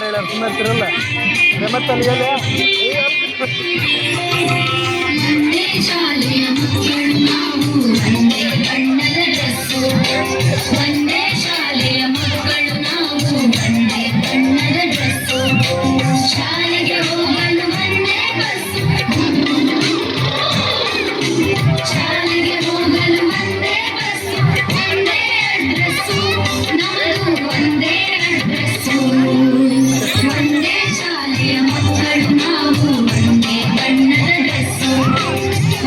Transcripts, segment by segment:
ಯಾರು ಹೇಳ ಸುಮ್ಮನೆ ಇರ್ತಿರಲ್ಲ ಮತ್ತೆ ಅಲ್ಲಿಗೆಲ್ಲ ಶಾಲೆಯ ಮಕ್ಕಳು ನಾವು ಒಂದೇ ಬಣ್ಣದ ಡ್ರೆಸ್ಸು ಒಂದೇ ಶಾಲೆಯ ಮಕ್ಕಳು ನಾವು ಒಂದೇ ಬಣ್ಣದ ಡ್ರೆಸ್ಸು ಶಾಲೆಗೆ ಹೋಗಲು ಒಂದೇ ಬಸ್ಸು ಶಾಲೆಗೆ ಹೋಗಲು ಒಂದೇ ಬಸ್ಸು ಒಂದೇ ಅಡ್ರೆಸ್ಸು ನಮ್ಮದು ಒಂದೇ ಅಡ್ರೆಸ್ಸು ಒಂದೇ ಶಾಲೆಯ ಮಕ್ಕಳು ನಾವು ಒಂದೇ ಬಣ್ಣದ ಡ್ರೆಸ್ಸು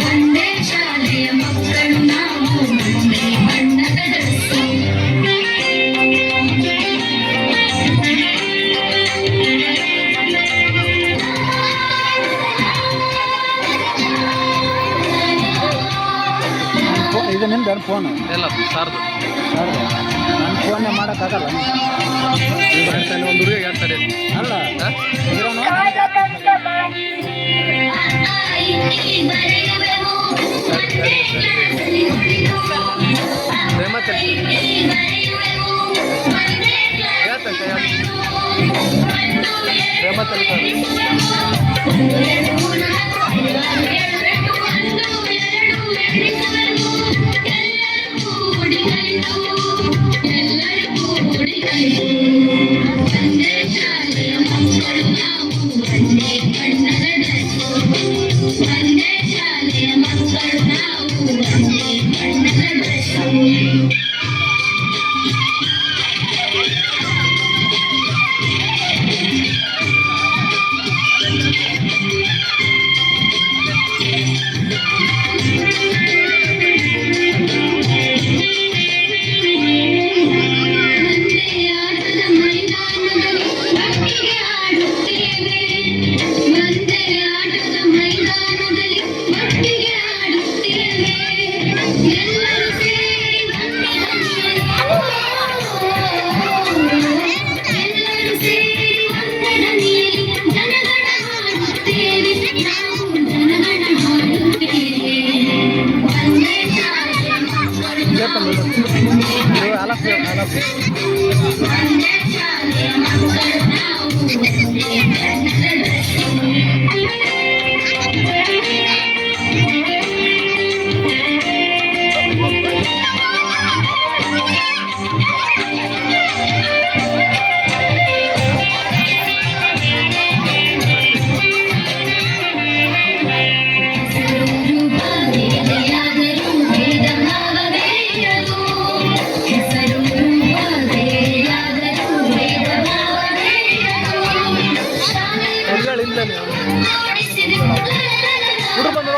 ಒಂದೇ ಶಾಲೆಯ ಮಕ್ಕಳು ನಾವು ಒಂದೇ ಬಣ್ಣದ ಡ್ರೆಸ್ಸು ಇದು ನಿಂದ ಫೋನ್ ಎಲ್ಲ ಸಾರ್ದು ನನ್ನ ಫೋನ್ನೇ ಮಾಡೋಕ್ಕಾಗಲ್ಲ ಒಂದು ಹುಡುಗ ಹೇಳ್ತಾರೆ ಅಲ್ಲ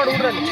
ಹುಡುಗರಲ್ಲಿ